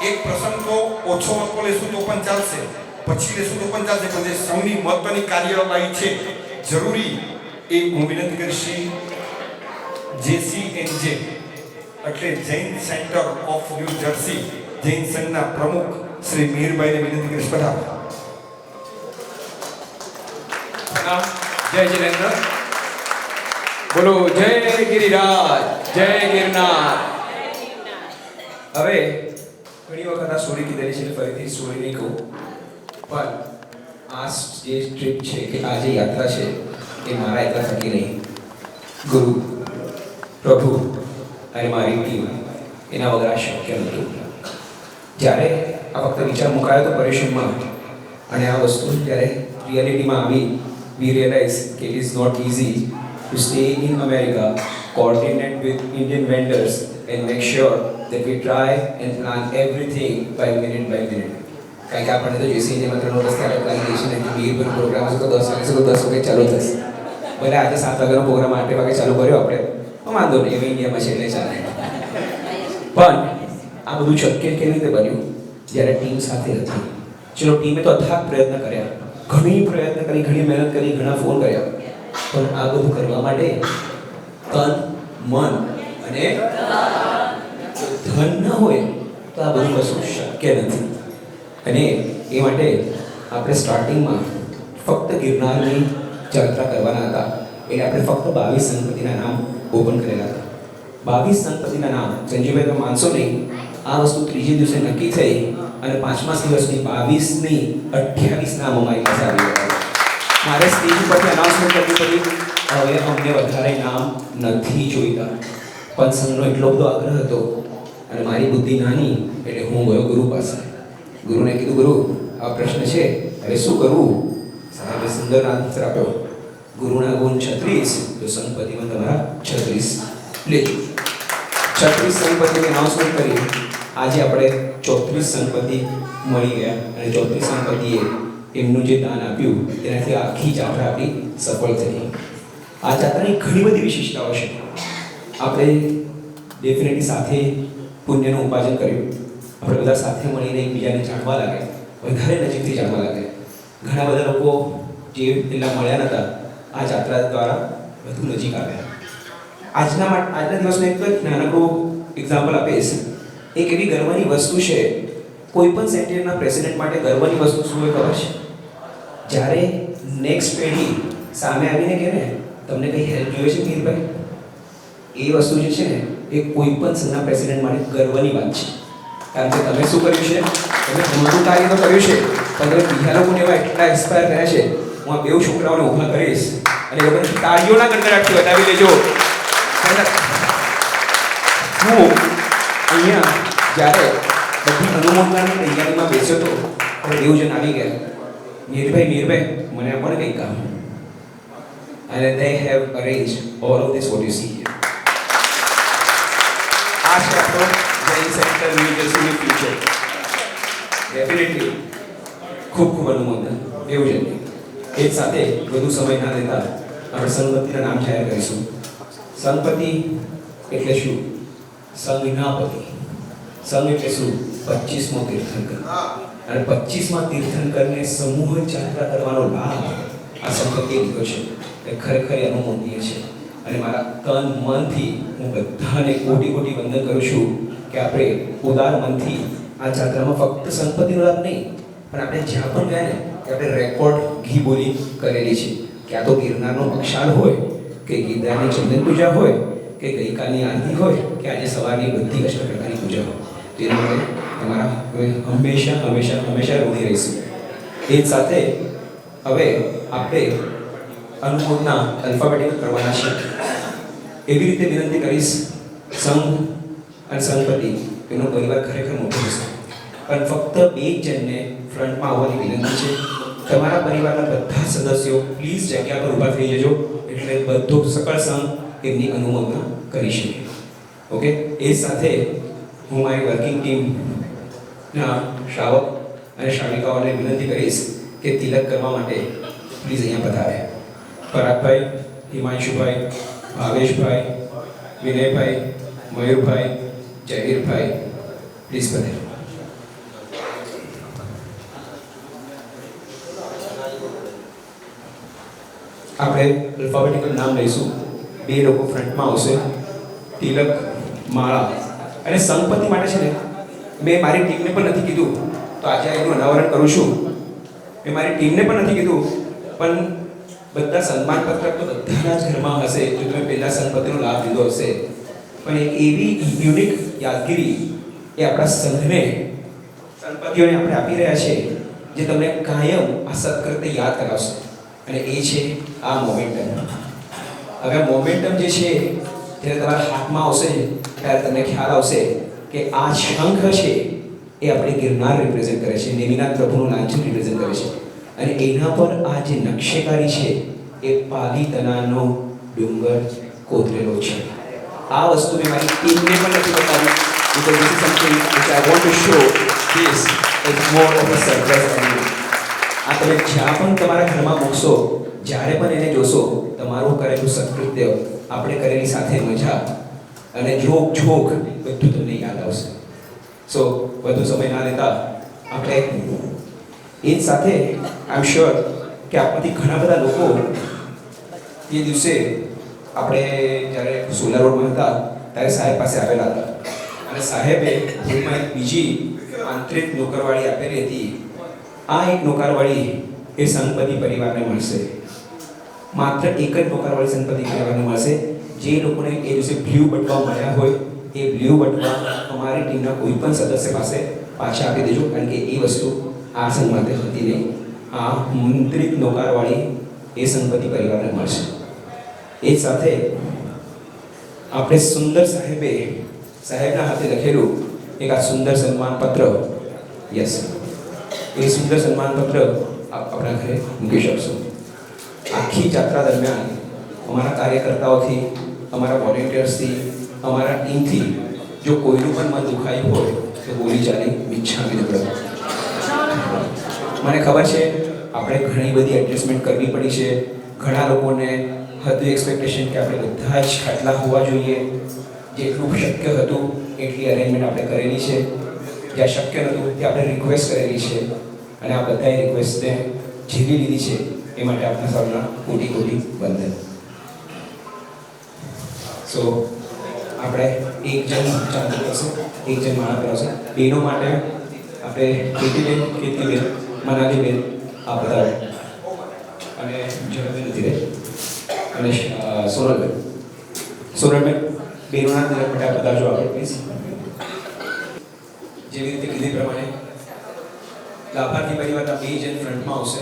એક પ્રસંગ તો ઓછો વસ્તુ લેશું તો પણ ચાલશે, પછી લેશું તો પણ ચાલશે, પણ જે સૌની મહત્વની કાર્યવાહી છે જરૂરી એ હું વિનંતી કરીશ JCNJ એટલે Jain centre of new jersey Jain સંઘના પ્રમુખ શ્રી મીરભાઈને વિનંતી કરીશ પધારો. જય જિનેન્દ્ર. બોલો જય ગિરિરાજ, જય ગિરનાર. હવે ઘણી વખત આ સ્ટોરી કીધેલી છે, ફરીથી સ્ટોરી નહીં કહું, પણ આ જે ટ્રીપ છે કે આ જે યાત્રા છે એ મારા એકલા થકી નહીં, ગુરુ, પ્રભુ અને મારી ટીમ એના વગર આ શક્ય નહોતું. જ્યારે આ ફક્ત વિચાર મુકાયો તો પરેશનમાં, અને આ વસ્તુ જ્યારે રિયાલિટીમાં આવી, we realize that it is not easy to stay in America, coordinate with Indian vendors and make sure that we try and plan everything by minute. કારણ કે આપણે તો જોઈશે એમાં 3 વર્ષથી આપણે પ્લાન કરીશું ને કે બીર પ્રોગ્રામ હશે તો 10 વાગે તો 10 વાગે ચાલુ થશે. ભલે આજે 7 વાગ્યાનો પ્રોગ્રામ 8 વાગે ચાલુ કર્યો આપણે, તો વાંધો નહીં, એમ ઇન્ડિયામાં છે એટલે ચાલે. પણ આ બધું શક્ય કેવી રીતે બન્યું? જ્યારે ટીમ સાથે હતી. ચલો, ટીમે તો અથાગ પ્રયત્ન કર્યા, ઘણી પ્રયત્ન કરી, ઘણી મહેનત કરી, ઘણા ફોન કર્યા, પણ આ બધું કરવા માટે તન, મન અને ધન ન હોય તો આ બધું વસ્તુ શક્ય નથી. અને એ માટે આપણે સ્ટાર્ટિંગમાં ફક્ત ગિરનારની યાત્રા કરવાના હતા. એટલે આપણે ફક્ત 22 સંપત્તિના નામ ઓપન કરેલા હતા. 22 સંપત્તિના નામ, સંજીવભાઈ તો માનશો નહીં, આ વસ્તુ ત્રીજે દિવસે નક્કી થઈ અને 5મા દિવસની 22 નહીં 28 નામ અમારી પાસે આવી ગયા. મારે સ્ટેજ ઉપરથી અનાઉન્સમેન્ટ કરવી પડી, હવે અમને વધારે નામ નથી જોઈતા. પણ સંઘનો એટલો બધો આગ્રહ હતો અને મારી બુદ્ધિ નાની, એટલે હું ગયો ગુરુ પાસે. ગુરુને કીધું, ગુરુ આ પ્રશ્ન છે, હવે શું કરવું? સાહેબે સુંદર આન્સર આપ્યો, ગુરુના ગુણ 36 તો સંપત્તિમાં તમારા 36 લેજો. 36 સંપત્તિની અનાઉન્સમેન્ટ કરી. આજે આપણે 34 સંપત્તિ મળી ગયા અને 34 સંપત્તિએ એમનું જે દાન આપ્યું તેનાથી આખી યાત્રા આપણી સફળ થઈ. આ યાત્રાની ઘણી બધી વિશેષતાઓ છે. આપણે ડેફિનેટલી સાથે પુણ્યનું ઉપાર્જન કર્યું. આપણે બધા સાથે મળીને એકબીજાને જાણવા લાગે, વધારે નજીકથી જાણવા લાગે. ઘણા બધા લોકો જે પહેલાં મળ્યા નહોતા આ યાત્રા દ્વારા વધુ નજીક આવ્યા. આજના દિવસનો એક નાનકડું એક્ઝામ્પલ આપીશ. એક એવી ગર્વની વસ્તુ છે, કોઈ પણ સેન્ટરના પ્રેસિડેન્ટ માટે ગર્વની વસ્તુ શું હોય ખબર છે? જ્યારે નેક્સ્ટ પેઢી સામે આવીને કહે ને, તમને કંઈ હેલ્પ જોઈએ છે મીરભાઈ, એ વસ્તુ જે છે ને એ કોઈ પણ સંઘના પ્રેસિડેન્ટ માટે ગર્વની વાત છે. કારણ કે તમે શું કર્યું છે? તમે મોટું કાર્ય તો કર્યું છે, પણ તમે બીજા લોકોને એવા એટલા એક્સપાયર કર્યા છે. હું આ 2 છોકરાઓને ઊભા કરીશ અને એ લોકોને તાળીઓના ગણગડાટથી બતાવી લેજો. હું અહીંયા જ્યારે બધી અનુમોદનાની તૈયારીમાં બેસ્યો હતો ત્યારે દેવજન આવી ગયા, મીરભાઈ મને આપો ને કંઈક કામ. અને they have arranged all of this what you see here. આ છે આપણો જૈન સેન્ટર ન્યૂ જર્સીનું ફ્યુચર. ડેફિનેટલી ખૂબ અનુમોદન દેવજન. એ જ સાથે વધુ સમય ના લેતા આપણે સંપત્તિના નામ જાહેર કરીશું. સંપત્તિ એટલે શું? સંજ્ઞાપતિ. સંઘ એટલે શું? 25મો તીર્થંકર. અને 25મા તીર્થંકરને સમૂહ યાત્રા કરવાનો લાભ આ સંપત્તિએ લીધો છે. એ ખરેખર અનુમોદનીય છે. અને મારા તન મનથી હું બધાને કોટી વંદન કરું છું કે આપણે ઉદાર મનથી આ યાત્રામાં ફક્ત સંપત્તિનો લાભ નહીં, પણ આપણે જ્યાં પણ ગયા ને કે આપણે રેકોર્ડ ઘી બોલી કરેલી છે. કે આ તો ગિરનારનો અક્ષાળ હોય, કે ગિરનારની ચંદન પૂજા હોય, કે ગઈકાલની આરતી હોય, કે આજે સવારની બધી અષ્ટપ્રકારની પૂજા હોય. તેના માટે તમારા હંમેશા ઋણી રહીશું. એ જ સાથે હવે આપણે અનુમોદના અલ્ફાબેટિક કરવાના છે. એવી રીતે વિનંતી કરીશ, સંઘ અને સંપત્તિ એનો પરિવાર ખરેખર મોટો હશે, પણ ફક્ત 2 જણને ફ્રન્ટમાં આવવાની વિનંતી છે. તમારા પરિવારના બધા સદસ્યો પ્લીઝ જગ્યા પર ઊભા થઈ જજો, એટલે બધો સકળ સંઘ એમની અનુમોદના કરી શકે. ઓકે. એ સાથે હું મારી વર્કિંગ ટીમના શ્રાવક અને શ્રાવિકાઓને વિનંતી કરીશ કે તિલક કરવા માટે પ્લીઝ અહીંયા પધારે. પરાગભાઈ, હિમાંશુભાઈ, ભાવેશભાઈ, વિનયભાઈ, મયુરભાઈ, જયવીરભાઈ, પ્લીઝ પધારે. આપણે અલ્ફાબેટિકલ નામ લઈશું. 2 લોકો ફ્રન્ટમાં આવશે, તિલક, માળા. અને સંપત્તિ માટે છે ને, મેં મારી ટીમને પણ નથી કીધું, તો આજે એનું અનાવરણ કરું છું. મેં મારી ટીમને પણ નથી કીધું, પણ બધા સન્માનપત્રક તો બધાના જ ઘરમાં હશે જો તમે પહેલા સંપત્તિનો લાભ લીધો હશે. પણ એક એવી યુનિક યાદગીરી એ આપણા સંઘને, સંપત્તિઓને આપણે આપી રહ્યા છે જે તમને કાયમ આ સત્કૃત્ય યાદ કરાવશે. અને એ છે આ મોમેન્ટમ. હવે આ મોમેન્ટમ જે છે જ્યારે તમારા હાથમાં આવશે ત્યારે તમને ખ્યાલ આવશે કે આ શંખ છે એ આપણે ગિરનાર રિપ્રેઝેન્ટ કરે છે, નેમિનાથ પ્રભુનું લાંછન રિપ્રેઝેન્ટ કરે છે. અને એના પર આ જે નકશેકારી છે એ પાલીતાનાનો ડુંગર કોતરેલો છે. આ વસ્તુ મેં મારી ટીમને પણ નથી બતાવી, because this is something which I want to show. This is more of a surprise for you. આ તમે જ્યાં પણ તમારા ઘરમાં મૂકશો, જ્યારે પણ એને જોશો, તમારું કરેલું સત્કૃત્ય, આપણે કરેલી સાથે મજા અને જોક બધું તમને યાદ આવશે. સો વધુ સમય ના લેતા આપણે એ જ સાથે આઈ એમ શ્યોર કે આપણાથી ઘણા બધા લોકો એ દિવસે આપણે જ્યારે સોલા રોડમાં હતા ત્યારે સાહેબ પાસે આવેલા હતા અને સાહેબે ભૂલમાં એક બીજી આંતરિક નોકરવાળી આપેલી હતી. આ એક નોકરવાળી એ સંપત્તિ પરિવારને મળશે. માત્ર એક જ નોકરવાળી સંપત્તિ પરિવારને મળશે. જે લોકોને એ દિવસે બ્લુ બટવા મળ્યા હોય એ બ્લુ બટવા અમારી ટીમના કોઈ પણ સદસ્ય પાસે પાછા આપી દેજો, કારણ કે એ વસ્તુ આ સંઘ માટે હતી નહીં. આ મંત્રિક નોકરવાળી એ સંપત્તિ પરિવારને મળશે. એ સાથે આપણે સુંદર સાહેબના હાથે લખેલું એક આ સુંદર સન્માનપત્ર, યસ, એ સુંદર સન્માનપત્ર આપણા ઘરે મૂકી શકશો. આખી યાત્રા દરમિયાન અમારા કાર્યકર્તાઓથી, અમારા વોલેન્ટિયર્સથી, અમારા ટીમથી જો કોઈનું પણ મન દુખાયું હોય તો બોલી ચાલી મિચ્છામિ દુક્કડમ. મને ખબર છે આપણે ઘણી બધી એડજસ્ટમેન્ટ કરવી પડી છે. ઘણા લોકોને હતું એક્સપેક્ટેશન કે આપણે બધા જ ખાટલા હોવા જોઈએ. જેટલું શક્ય હતું એટલી અરેન્જમેન્ટ આપણે કરેલી છે. જ્યાં શક્ય નહોતું તે આપણે રિક્વેસ્ટ કરેલી છે અને આ બધાએ રિક્વેસ્ટને ઝીલી લીધી છે. એ માટે આપણા સૌના કોટી વંદન. સો આપણે એક જણ ચાંદો કરશે, એક જણ માળા કરાવશે. એનો માટે આપણે કીર્તિબેન, મનાલીબેન આ બધા અને જયબેન નથી રહે અને સોનલબેન બેનોના તિલક માટે બધા જો આપણે પ્લીઝ. જેવી રીતે કીધી પ્રમાણે લાભાર્થી પરિવારના 2 જણ ફ્રન્ટમાં આવશે,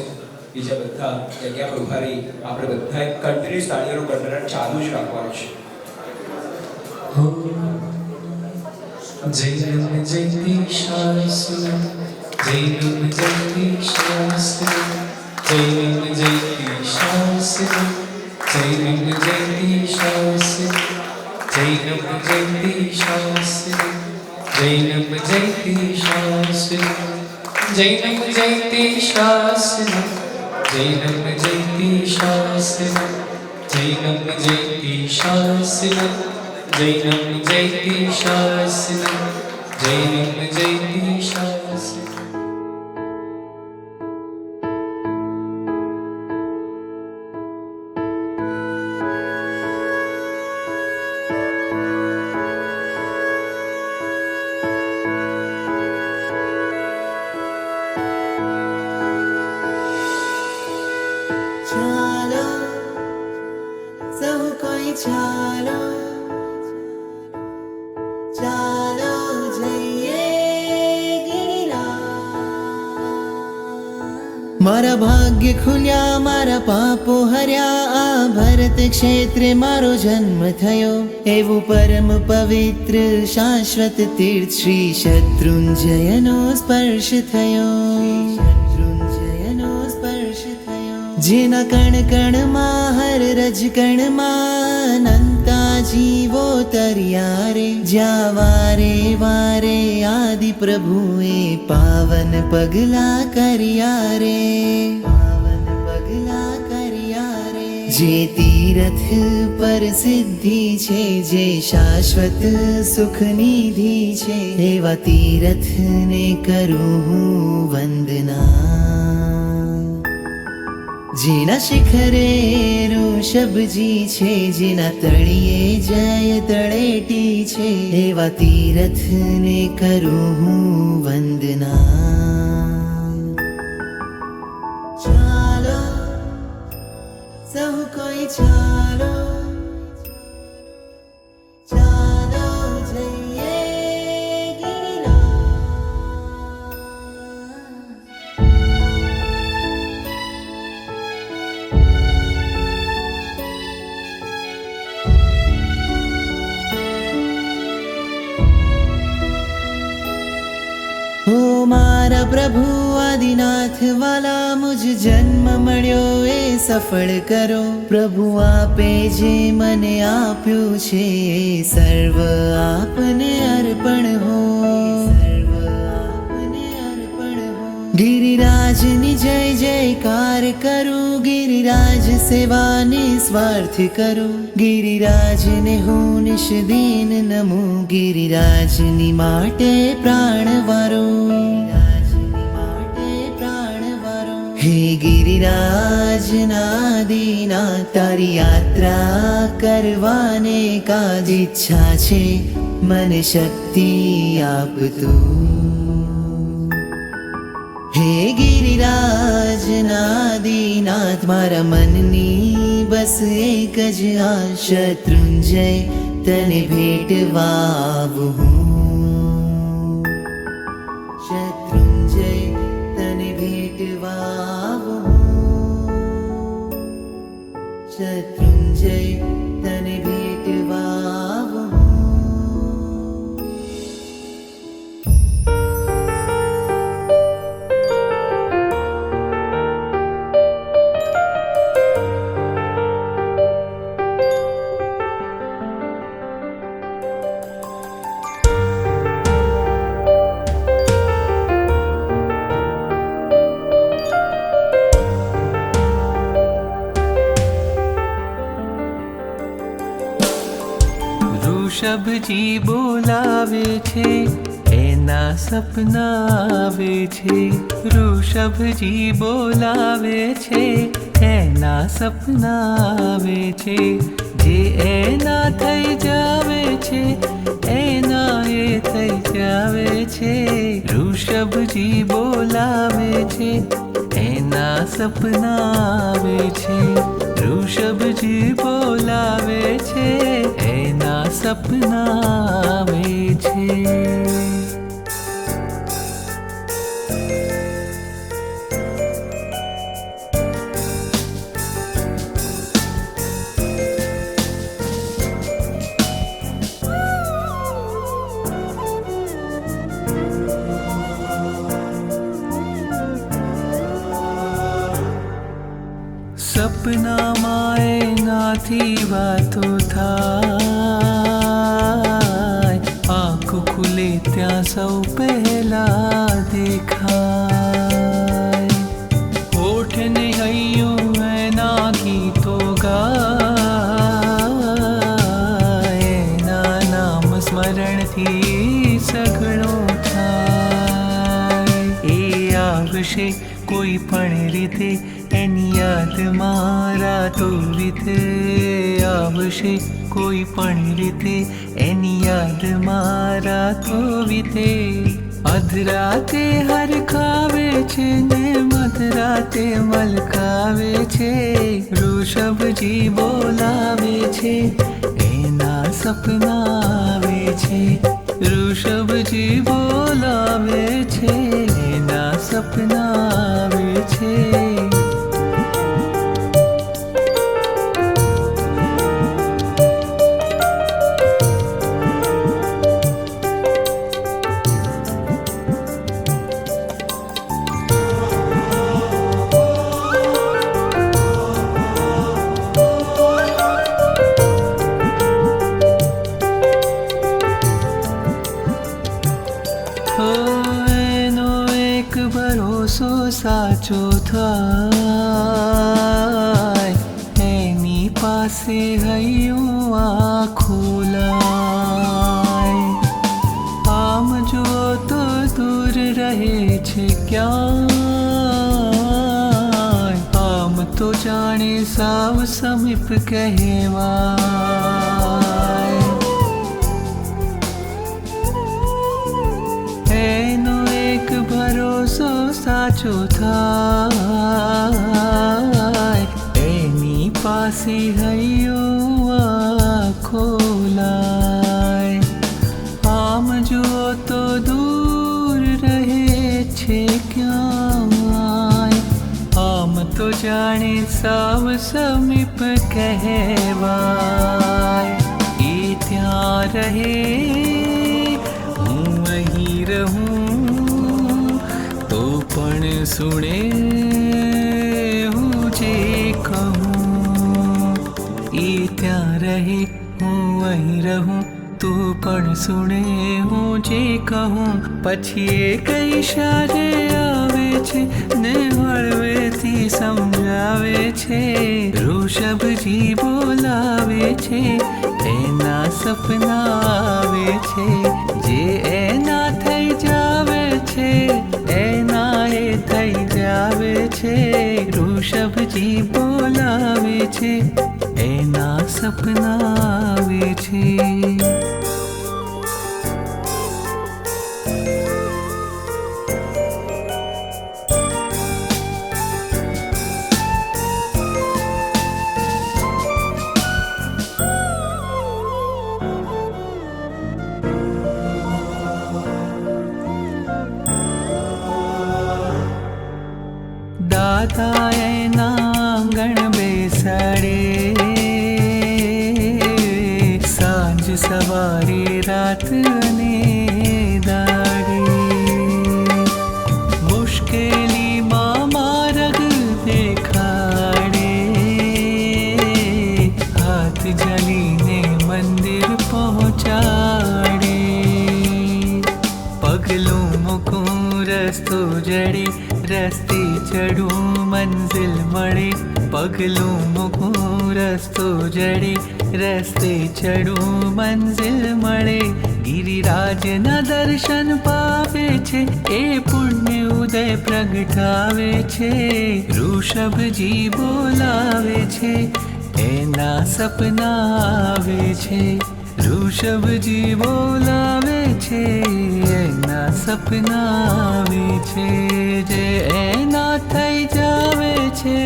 બીજા બધા જગ્યા પર ઉભા રહી આપણે બધાએ કન્ટિન્યુઅસ તાળીઓનો ગડગડાટ ચાલુ જ રાખવાનો છે. જૈનમ જયતિ શાસ્ત્રી, જૈનમ જયતિ શાસ્ત્રી, જૈનમ જયતિ શાસ્ત્રી, જૈનમ જયતિ શાસ્ત્રી, જૈનમ જયતિ શાસ્ત્રી, જૈનમ જયતિ શાસ્ત્રી, જૈનમ જયતિ શાસ્ત્રી, જૈનમ જયતિ શાસ્ત્રી, જૈનમ જયતિ શાસ્ત્રી, જૈનમ જયતિ શાસ્ત્રી, જૈનમ જયતિ શાસ્ત્રી. ચાલો સૌ કોઈ ચાલો, ચાલો જઈએ ગિરિરાજ. મારા ભાગ્ય ખુલ્યા, મારા પાપો હર્યા, આ ભરત ક્ષેત્રે મારો જન્મ થયો. એવું પરમ પવિત્ર શાશ્વત તીર્થ શ્રી શત્રુંજયનો સ્પર્શ થયો. જેના કણ કણમાં હર રજ કણમાં અનંતા જીવો તર્યા રે. જ્યાં વારે વારે આદિ પ્રભુએ પાવન પગલા કર્યા રે, પાવન પગલા કર્યા રે. જે તીરથ પર સિદ્ધિ છે, જે શાશ્વત સુખ નિધિ છે, એવા તીરથને કરું હું વંદના. જેના શિખરે ઋષભજી છે, જેના તળિયે જય તળેટી છે, એવા તીરથને કરું હું વંદના. ચાલો સહુ કોઈ ચાલો, ચાલો જઈએ ગિરિરાજ. ઓ મારા પ્રભુ આદિનાથ વાલા, મુજ જન્મ મળ્યો એ સફળ કરો. પ્રભુ આપે જે મને આપ્યું છે, એ સર્વ આપને અર્પણ હો. ગિરિરાજની જય જયકાર કરું, ગિરિરાજ સેવા નિસ્વાર્થ કરું. ગિરિરાજને હું નિષ્દીન નમું, ગિરિરાજની માટે પ્રાણ વારું. હે ગિરિરાજના દીના, તારી યાત્રા કરવાને કાજ ઈચ્છા છે, મને શક્તિ આપતું. હે ગિરિરાજના દીનાથ, મારા મનની બસ એક જ આ, શત્રુંજય તને ભેટવા આવું હું. શત્રુંજય તને ભેટવા આવું હું. શત્રુંજય તને ભેટવા આવું હું. ઋષભજી બોલાવે છે, એના સપના આવે છે. ઋષભજી બોલાવે છે, એના સપના આવે છે. જે એના થઈ જાવે છે, એના એ થઈ જાવે છે. ઋષભજી બોલાવે છે, એના સપના આવે છે. ઋષભજી બોલાવે છે, એના સપના આવે છે. સપનામાં એનાથી વાતો થાય, આંખ ખુલે ત્યાં સૌ પહેલા દેખાય. હોઠને હૈયું એના ગીતો ગાય, એના નામ સ્મરણથી સઘળો થાય. એ આવશે કોઈ પણ રીતે, એની યાદમાં રાતો વીતે. આવશે કોઈ પણ રીતે, એની યાદમાં રાતો વીતે. અધરાતે હરખાવે છે ને મધરાતે મલકાવે છે. ઋષભજી બોલાવે છે, એના સપના આવે છે. ઋષભજી બોલાવે છે, એના સપના આવે છે. એનો એક ભરોસો સાચો થાય, એની પાસે હૈયું આખું લાય. આમ જો તો દૂર રહે છે ક્યાંય, આમ તો સાવ સમીપ કહેવાય. એનો એક ભરોસો સાચો થાય, એની પાસે હૈયો ખોલાય. આમ જુઓ તો દૂર રહે છે ક્યાંય, આમ તો જાણે સાવ સમીપ કહેવાય. એ ત્યાં રહે હું અહીં રહું તો પણ સુણે હું જે કહું. એ ત્યાં રહે હું અહીં રહું તો પણ સુણે હું જે કહું. પછી એ કઈ ઈશારે આવે છે ને હળવેથી સમજાવે છે. ઋષભજી બોલાવે છે, એના સપના આવે છે. જે એના થઈ જાવે છે એના એ થઈ જાવે છે. ઋષભજી બોલાવે છે, એના સપના આવે છે. દાદા એના આંગણ બેસાડે, સાંજ સવારે રાત અને દાડે. મુશ્કેલીમાં માર્ગ દેખાડે, હાથ જલીને મંદિર પહોંચાડે. પગલું મૂકું રસ્તો જડે, રસ્તે ચડું મંઝિલ મળે. પગલું મૂકું રસ્તો જડે, રસ્તે ચડું મંઝિલ મળે. ગિરિરાજના દર્શન પાવે છે, એ પુણ્ય ઉદય પ્રગટાવે છે. ઋષભજી બોલાવે છે, એના સપના આવે છે. ઋષભજી બોલાવે છે, એના સપના આવે છે. જે એના થઈ જાવે છે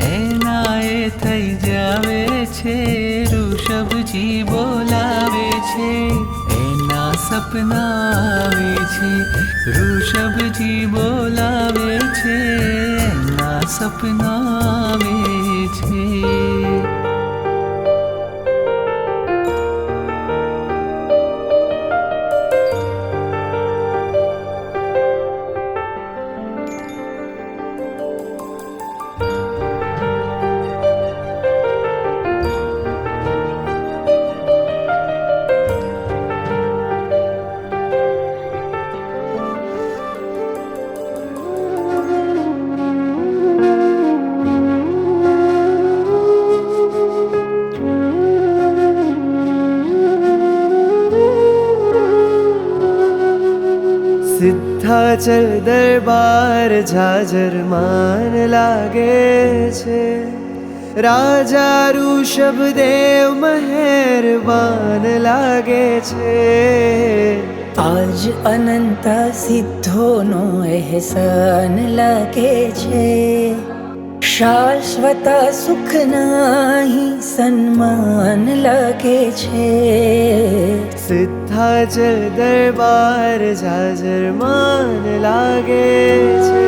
એના એ થઈ જાવે છે. ઋષભજી બોલાવે છે, એના સપના આવે છે. ઋષભજી બોલાવે છે, એના સપના આવે છે. સિદ્ધાચલ દરબાર જાજરમાન લાગે છે. રાજા ઋષભદેવ મહેરબાન લાગે છે. આજ અનંત સિદ્ધોનો અહેસાન લાગે છે. શાશ્વત સુખના સન્માન લાગે છે. સિદ્ધાચલ દરબાર જાજરમાન લાગે છે.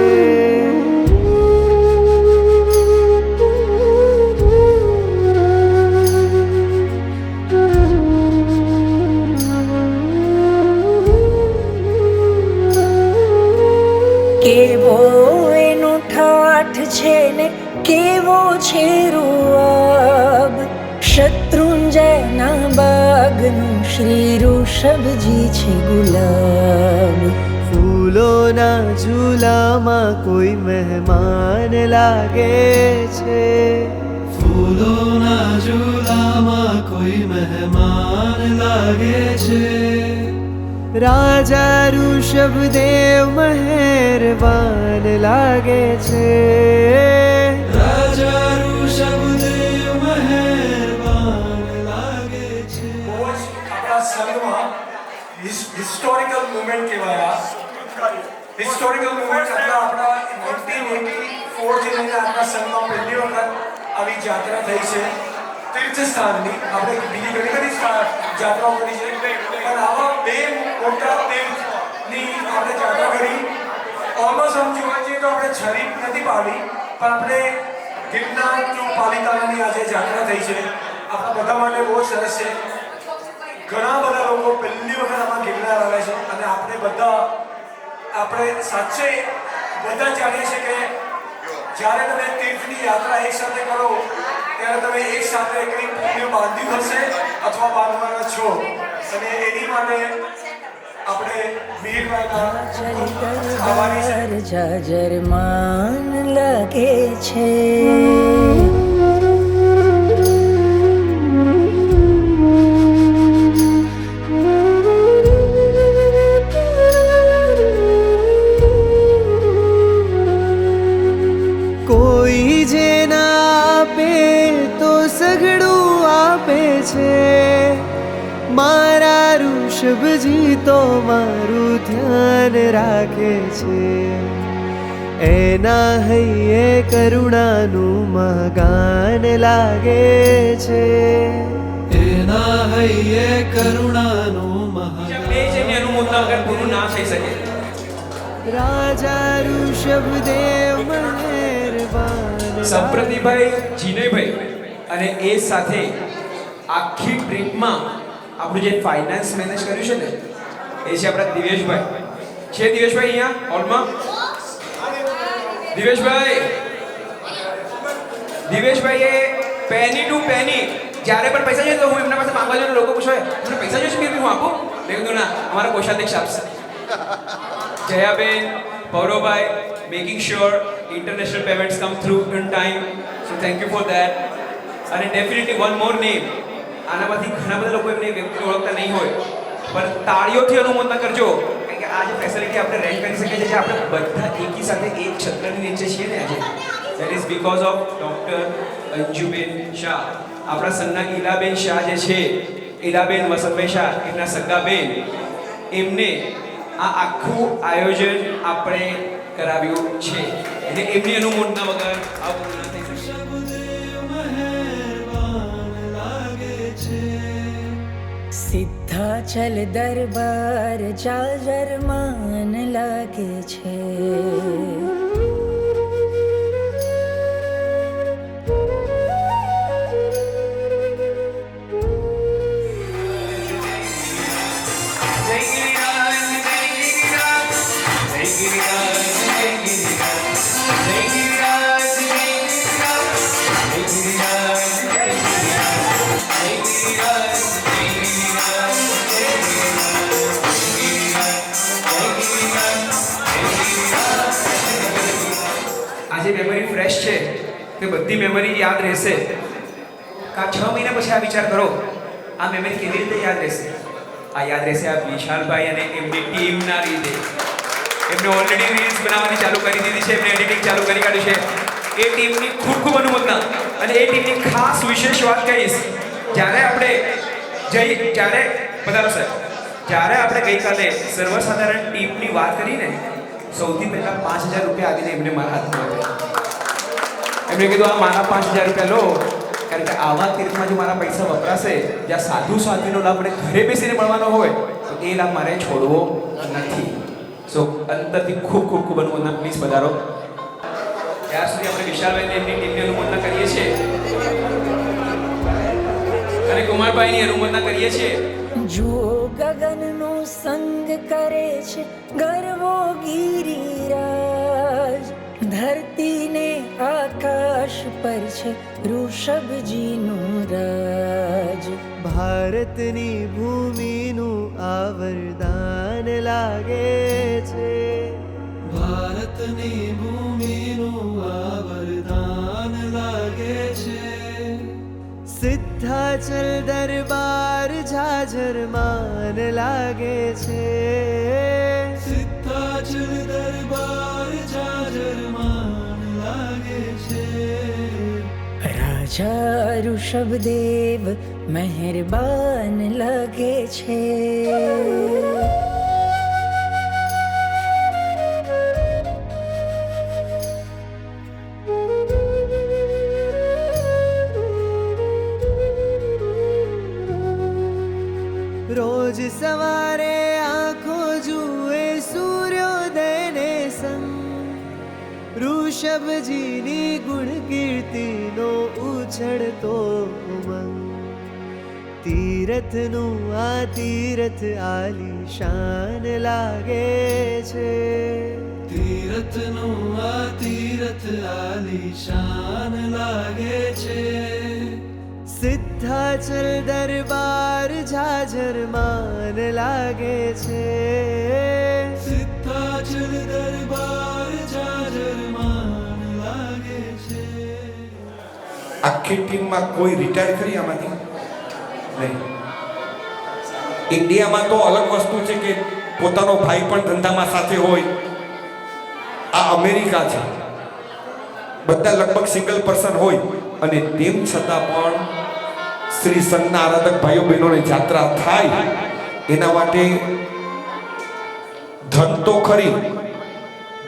કેવો એનો ઠાઠ છે ને કેવો છે રૂઆબ. શત્રુંજયના બાગનું શ્રી ઋષભજી છે ગુલાબ. ફૂલોના ઝૂલામાં કોઈ મહેમાન લાગે છે. ફૂલોના ઝૂલામાં કોઈ મહેમાન લાગે છે. રાજા ઋષભદેવ મહેરબાન લાગે છે. રાજા ઋષભ મુવમેન્ટ કહેવાય. હિસ્ટોરિકલ મુવમેન્ટ એટલે આપણા 1984 થી લઈને આપણા સંઘમાં પહેલી વખત આવી જાત્રા થઈ છે તીર્થ સ્થાનની. આપણે બીજી ઘણી બધી જાત્રાઓ કરી છે પણ આવા બે મોટા તીર્થની આપણે જાત્રા કરી. ઓલમોસ્ટ આમ જોવા જઈએ તો આપણે છરી નથી પાડી પણ આપણે ગિરનાર પાલિતાણાની આજે જાત્રા થઈ છે. આપણા બધા માટે બહુ સરસ છે. ઘણા બધા લોકો પહેલી વખત આમાં ગિરનાર આવે છે અને આપણે સાચે બધા જાણીએ છીએ કે જ્યારે તમે તીર્થની યાત્રા એક સાથે કરો ત્યારે તમે એક સાથે કંઈક પુણ્ય બાંધ્યું હશે અથવા બાંધવાના છો અને એની માટે આપણે મીરભાઈના આભારી છે. જાજરમાન લાગે છે. કોઈ જે ના આપે તો સગડું આપે છે. મારા ઋષભજી તો મારું ધ્યાન રાખે છે. એના હૈયે કરુણાનું મહાગાન લાગે છે. એના હૈયે કરુણાનું મહા બે છે એની અનુમોદના વગર પૂરું ના થઈ શકે. રાજા ઋષભદેવ મહેરબાન. સંપ્રતિભાઈ જીનેભાઈ અને એ સાથે આખી ટ્રીપમાં આપણું જે ફાઇનાન્સ મેનેજ કર્યું છે ને એ છે આપણા દિવેશભાઈ. છે દિવેશભાઈ અહીંયા હોલમાં? દિવેશભાઈએ પેની ટુ પેની જ્યારે પણ પૈસા જોઈએ તો હું એમના પાસે માંગવા જાઉં લોકો પૂછે તમને પૈસા જોઈએ છે હું આપું? મેં કીધું ના, અમારા કોષાધ્યક્ષ આપશે. Jayaben, પૌરવભાઈ, making sure international payments come through in time. So thank you for that. And definitely one more name. આનામાંથી ઘણા બધા લોકો એમને વ્યક્તિને ઓળખતા નહીં હોય પણ તાળીઓથી અનુમોદના કરજો કારણ કે આ જે ફેસિલિટી આપણે રેન્ટ કરી શકીએ છીએ જે આપણે બધા એકી સાથે એક છત્રની નીચે છીએ ને આજે that is because of doctor Anjuben Shah. આપણા સંઘના ઈલાબેન શાહ જે છે, ઈલાબેન વસંતભાઈ શાહ, એમના સગાબેન, એમને આ આખું આયોજન આપણે કરાવ્યું છે અને એમની અનુમોદના વગર આ પૂર્ણ થઈ શકશે. સિદ્ધાચલ દરબાર જાજરમાન લાગે છે. આજે મેમરી ફ્રેશ છે તે બધી મેમરી યાદ રહેશે. કા 6 મહિના પછી આ વિચાર કરો આ મેમરી કેવી રીતે યાદ રહેશે? આ યાદ રહેશે આ વિશાલભાઈ અને એમની ટીમના લીધે. એમને ઓલરેડી રીલ્સ બનાવવાની ચાલુ કરી દીધી છે, એમને એડિટિંગ ચાલુ કરી કાઢ્યું છે. એ ટીમની ખૂબ ખૂબ અનુમોદના. અને એ ટીમની ખાસ વિશેષ વાત કહીશ. જ્યારે આપણે ગઈકાલે સર્વસાધારણ ટીમની વાત કરીને સૌથી પહેલા 5000 રૂપિયા આવીને એમને મારા હાથમાં આપ્યા. એમણે કીધું આ મારા 5000 રૂપિયા લો કારણ કે આવા તીર્થમાં જો મારા પૈસા વપરાશે જ્યાં સાધુ સાધ્વીનો લાભ આપણે ઘરે બેસીને મળવાનો હોય તો એ લાભ મારે છોડવો નથી. સો અંતરથી ખૂબ ખૂબ ખૂબ અનુમોદના. પ્લીઝ પધારો. ત્યાર સુધી આપણે વિશાલભાઈને એમની ટીમની અનુમોદના કરીએ છીએ અને કુમારભાઈની અનુમોદના કરીએ છીએ. જો ગગનનો સંગ કરે છે ગરવો ગિરિરાજ, ધરતીને આકાશ પર છે ઋષભજીનું રાજ. ભારતની ભૂમિનું આ વરદાન લાગે છે. ભારતની ભૂમિનું આ વરદાન લાગે છે. સિદ્ધાચલ દરબાર જાજરમાન લાગે છે. સિદ્ધાચલ દરબાર જાજરમાન લાગે છે. રાજા ઋષભદેવ મહેરબાન લાગે છે. રોજ સવારે આંખો જુએ સૂર્યોદયને સંગ ઋષભજીની ગુણ કીર્તિનો ઉછળતો ઉમંગ તીરથનું આ તીરથ આલીશાન લાગે છે તીરથનું આ તીરથ આલીશાન લાગે છે સિદ્ધાચલ દરબાર ઝાઝરમાન લાગે છે સિદ્ધાચલ દરબાર જાજરમાન લાગે છે આખી ટીમમાં કોઈ રિટાયર કરી આમાંથી નહીં. ઇન્ડિયામાં તો અલગ વસ્તુ છે કે પોતાનો ભાઈ પણ ધંધામાં સાથે હોય. આ અમેરિકા છે, બધા લગભગ સિંગલ પર્સન હોય અને તેમ છતાં પણ શ્રી સંતના આરાધક ભાઈઓ બહેનોની જાત્રા થાય એના માટે ધન તો ખરી,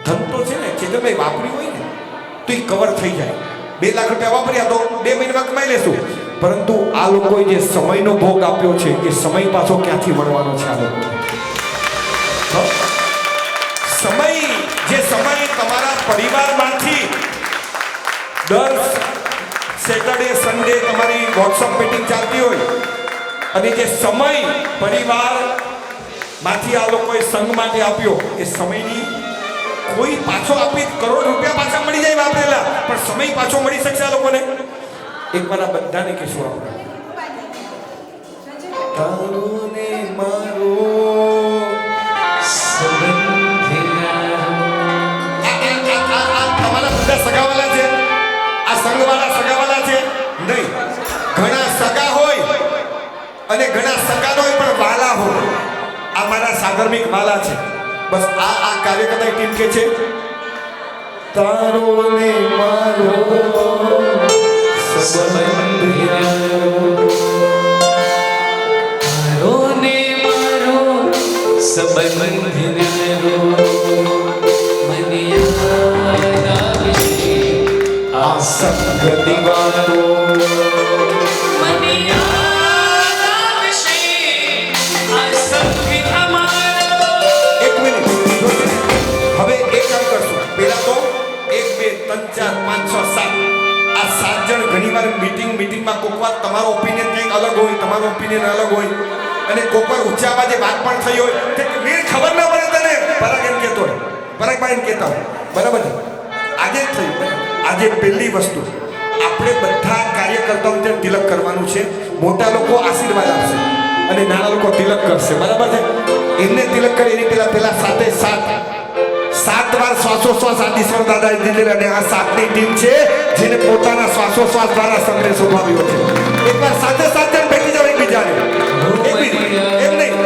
ધન તો છે ને ચેતનભાઈ વાપર્યું હોય ને તો એ કવર થઈ જાય. 2 લાખ રૂપિયા વાપર્યા તો 2 મહિનામાં કમાઈ લેશું, પરંતુ આ લોકોએ જે સમયનો ભોગ આપ્યો છે એ સમય પાછો ક્યાંથી મળવાનો છે? આ લોકો સમય તમારા પરિવારમાંથી દર સેટરડે સન્ડે તમારી વોટ્સઅપ મીટિંગ ચાલતી હોય અને જે સમય પરિવારમાંથી આ લોકોએ સંઘ માટે આપ્યો એ સમયની કોઈ પાછો આપી કરોડ રૂપિયા પાછા મળી જાય વાપરેલા, પણ સમય પાછો મળી શકશે આ લોકોને? એકવાર આ બધાને કહેશું આપણે તારો ને મારો તમારા બધા સગાવાલા છે, આ સંઘવાળા સગાવાલા છે નહીં. ઘણા સગા હોય અને ઘણા સગા હોય પણ વાલા હોય. આ મારા સાગર્મિક વાલા છે. બસ આ કાર્યકર્તા ટીમ કે છે તારો ને મારો સંગની વાતો એક મિનિટ, હવે એક કામ કરશું. પહેલા તો 1 2 3 4 5 6 7 આ 7 જણ ઘણીવાર મીટિંગમાં કોક વાર તમારો ઓપિનિયન કંઈક અલગ હોય, તમારો ઓપિનિયન અલગ હોય અને કોક વાર ઊંચા અવાજે વાત પણ થઈ હોય તે મેં ખબર ના પડે તને પરાગ એમ કહેતો હોય, પરાગભાઈ એમ કહેતા હોય, બરાબર છે? આજે જ થયું. આજે પહેલી વસ્તુ આપણે બધા કાર્યકર્તાઓને તિલક કરવાનું છે. મોટા લોકો આશીર્વાદ આપશે અને નાના લોકો તિલક કરશે, બરાબર છે? એમને તિલક કરી એની પહેલા સાથે 7 વાર શ્વાસોશ્વાસ આદિશ્વર દાદાએ દીધેલા અને આ 7ની ટીમ છે જેને પોતાના શ્વાસોશ્વાસ દ્વારા સંગ્રહ શોભાવ્યો છે. એકવાર સાથે 7 જણ બેઠી જાવ એકબીજાને. એમ નહીં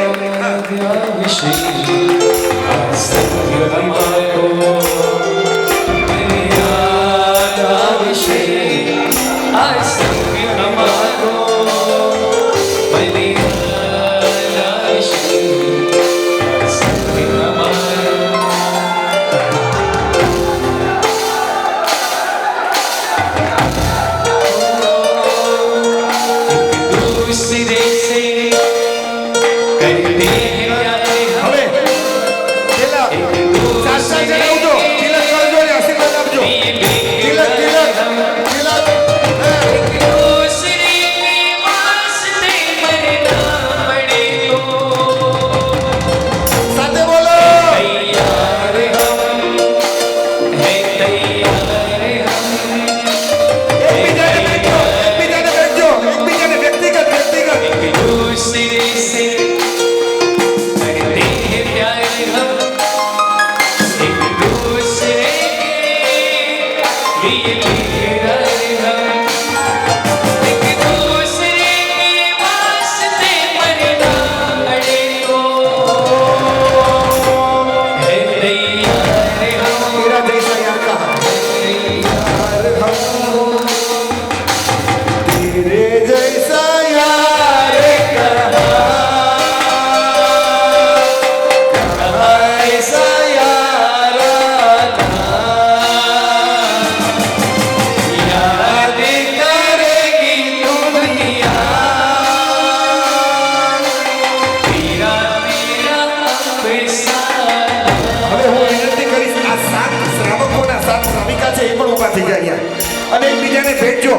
અને એકબીજાને ભેટજો.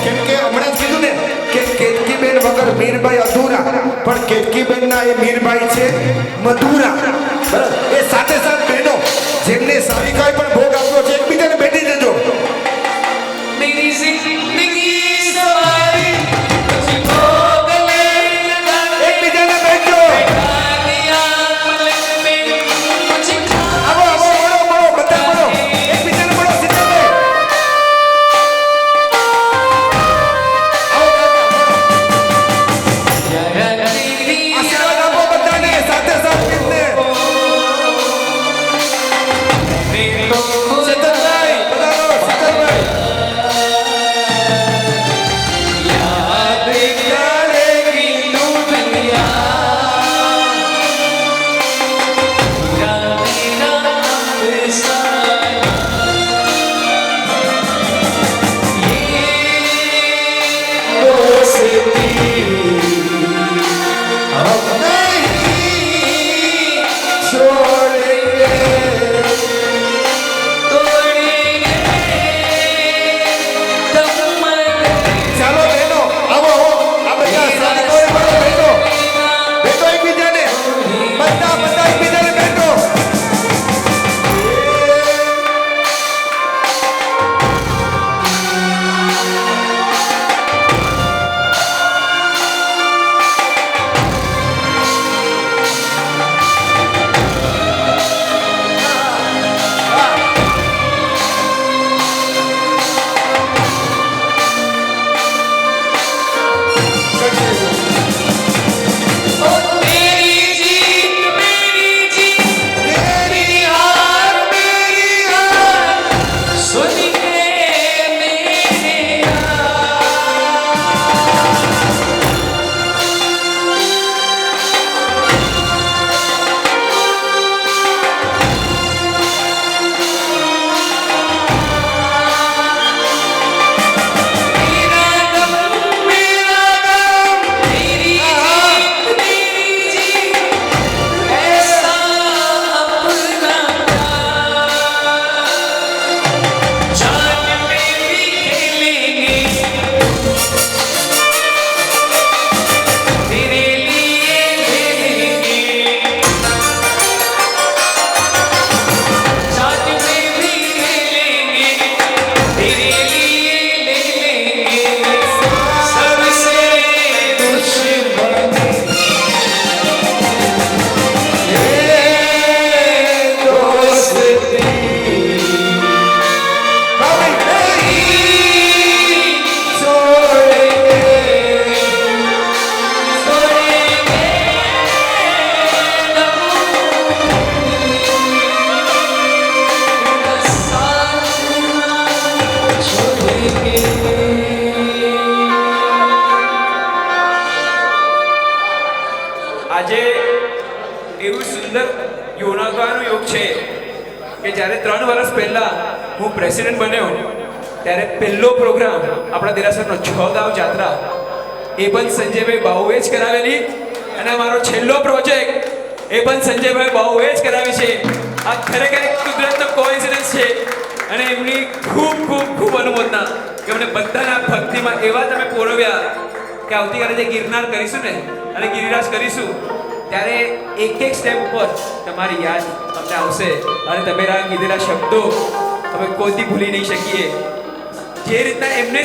કેમ કે હમણાં જ કીધું ને કે કેતકીબેન વગર મીરભાઈ અધૂરા, પણ કેતકીબેનના એ મીરભાઈ છે મધુરા. બરાબર? એ સાથે સાથ બહેનો જેમને સાવિકાએ પણ ભોગ આપ્યો છે, એકબીજાને ભેટી દેજો. मेरी जिंदगी सवारी तुझे भोग ले लगा એકબીજાને ભેટજો. दिया पलक में मुझे આવો આવો બોલો બોલો બધા બોલો એકબીજાને બોલો સીતાબેન. આશીર્વાદ આપો બધાને સાથે સાથ ગીતને. શીતલભાઈ પધારો, શીતલભાઈ. याद करेगी तू दुनिया पूरा मेरा अफसाना ये दोस्ती हम नहीं छोड़ेंगे. तोड़ेंगे दम मर ચાલો બહેનો આવો આવો આ બધા સાધકોએ બોલો બહેનો ભેટો એકબીજાને બધા બધા એકબીજાને ભેટો. मेरी जीत मेरी हार सुन के मेरे मेरा गम मेरी जीत ऐसा अपना जान में भी खेलेंगे तेरे लिए खेलेंगे जान में भी खेलेंगे तेरे लिए ले लेंगे सबसे दुश्मन આજે એવું સુંદર યોનાવાનો યોગ છે કે જ્યારે 3 વર્ષ પહેલા હું પ્રેસિડેન્ટ બન્યો ત્યારે પહેલો પ્રોગ્રામ આપણા દેરાસરનો 6 ગાંવ જાત્રા એ પણ સંજયભાઈ બાઉએ જ કરાવેલી અને અમારો છેલ્લો પ્રોજેક્ટ એ પણ સંજયભાઈ બાઉએ જ કરાવી છે. આ ખરેખર એક કુદરતનો કોઇન્સિડન્સ છે અને એમની ખૂબ ખૂબ ખૂબ અનુમોદના કે અમને બધાના ભક્તિમાં એવા તમે પોરવ્યા કે આવતીકાલે જે ગિરનાર કરીશું ને અને ગિરિરાજ કરીશું ત્યારે એક એક સ્ટેપ ઉપર તમારી યાદ અમને આવશે અને તમે કીધેલા શબ્દો અમે કોઈથી ભૂલી નહીં શકીએ. જે રીતના એમને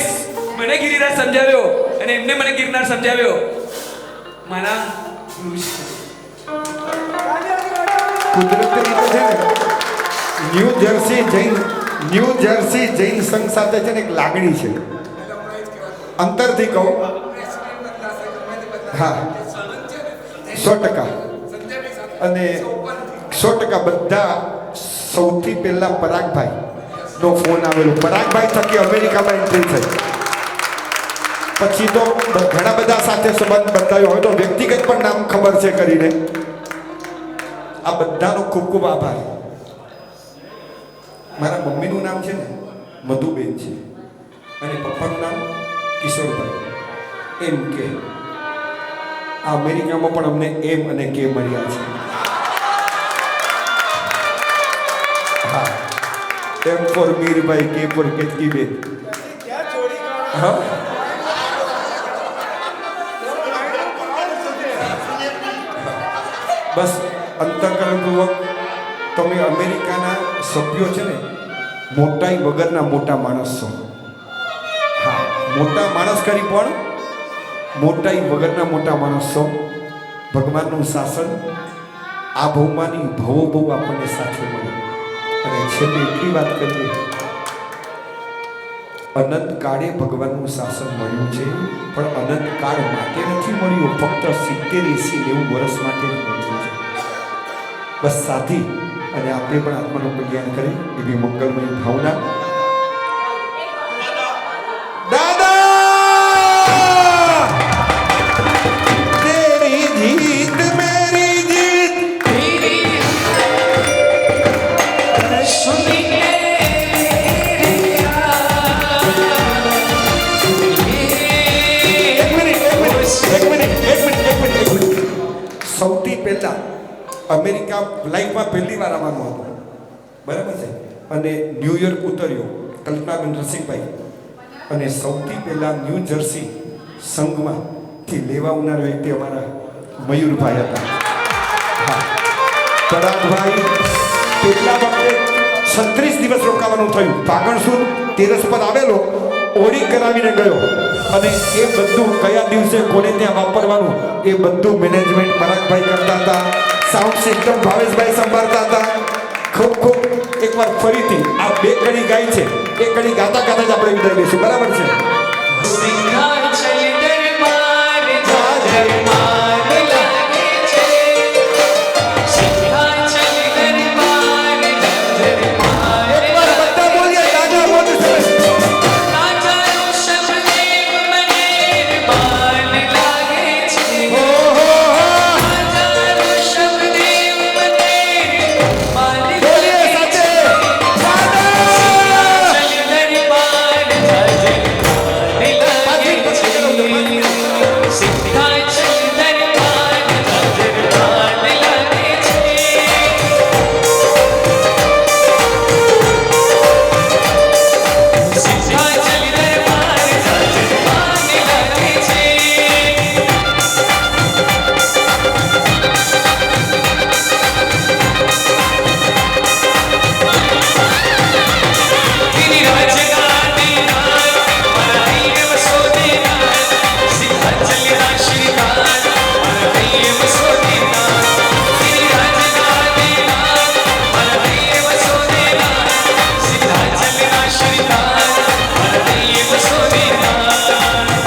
મને ગિરિરાજ સમજાવ્યો અને એમને મને ગિરનાર સમજાવ્યો મારા ગુરુ છે. કુદરતી રીતે છે ને ન્યૂ જર્સી જૈન સંઘ સાથે છે ને એક લાગણી છે. અંતરથી કહું હા 100%. અને 100% બધા સૌથી પહેલા પરાગભાઈ નો ફોન આવેલો. પરાગભાઈ થકી અમેરિકામાં એન્ટ્રી થઈ. પછી તો ઘણા બધા સાથે સંબંધ બતાવ્યો હોય તો વ્યક્તિગત પણ નામ ખબર છે કરીને. આ બધાનો ખૂબ ખૂબ આભાર. મારા મમ્મીનું નામ છે ને મધુબેન છે અને પપ્પાનું નામ કિશોરભાઈ એમ કે. આ અમેરિકામાં પણ અમને એમ અને કે મળ્યા છે. હા, એમ ફોર મીરભાઈ, કે ફોર કેતકીબેન. હા બસ અંતઃકરણપૂર્વક તમે અમેરિકાના સભ્યો છે ને મોટાઈ વગરના મોટા માણસ છો. હા મોટા માણસ કરી પણ મોટાઈ વગરના મોટા માણસ છો. ભગવાનનું શાસન આ ભવમાંની ભવો બહુ આપણને સાથે મળે. અને છેલ્લે એટલી વાત કરીએ, અનંત કાળે ભગવાનનું શાસન મળ્યું છે, પણ અનંત કાળ માટે નથી મળ્યું, ફક્ત 70, 80, 90 વર્ષ માટે જ મળ્યું છે. બસ સાથી અને આપણે પણ આત્માનું કલ્યાણ કરી એવી મંગલમય ભાવના. દાદા તેરી જીત મેરી જીત સૌથી પહેલા અમેરિકા લાઈફમાં પહેલી વાર આવવાનું હતું, બરાબર છે, અને ન્યુયોર્ક ઉતર્યો કલ્પનાબેન રસિકભાઈ, અને સૌથી પહેલા ન્યૂ જર્સી સંઘમાંથી લેવા આવનાર વ્યક્તિ અમારા મયુરભાઈ હતા. હા પરાગભાઈ કેટલા વખતે 36 દિવસ રોકાવાનું થયું. પાગણ સુદ તેરસ પર આવેલો, ઓડી કરાવીને ગયો, અને એ બધું કયા દિવસે કોને ત્યાં વાપરવાનું એ બધું મેનેજમેન્ટ પરાગભાઈ કરતા હતા. સાઉન્ડ સિસ્ટમ ભાવેશભાઈ સંભાળતા હતા. ખૂબ ખૂબ એકવાર ફરીથી આ બે કડી ગાય છે, એ કડી ગાતા ગાતા જ આપણે વિદાય લઈશું, બરાબર છે? સિંહાચલ દરબાર જાજર માન લાગે છે. સિંહાચલ દરબાર જાજર માન એકવાર બધા બોલીએ, દાદા બોલ સરસ. રાજા ઋષભદેવ મને માન લાગે છે. રાજા ઋષભદેવ મને માન બોલીએ લાગે છે. સાથે. દાદા! સિંહાચલ દરબાર જાજર દાદા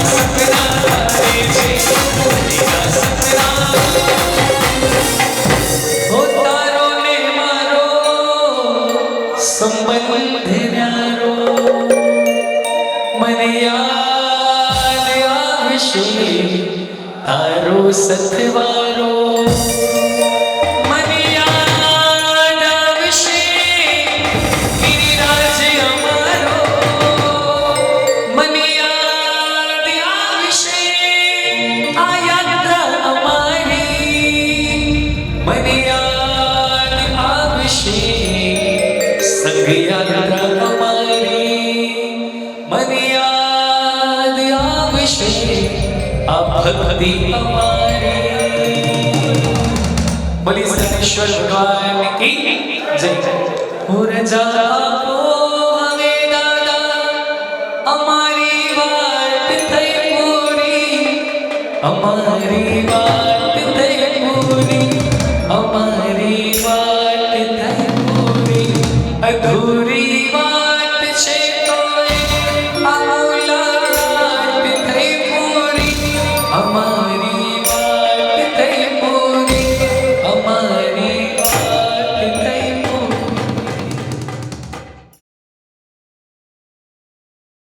સપના તારે છે મનીના સપના ઓ તારો ને મારો સંબંધ ન્યારો મને યાદ આવશે તારો સથવારો મને યાદ આવશે ગિરિરાજ અમારો મને યાદ આવશે આ યાત્રા અમારી મને યાદ આવશે સંગ યાત્રા અમારી મને યાદ આવશે આ ભક્તિ અમારી બોલી સતીશ્વર ભગવાન કી જય હો રજા આપો હવે દાદા અમારી વાત થઈ પૂરી અમારી વાત થઈ પૂરી અમારી વાત થઈ પૂરી અધૂરી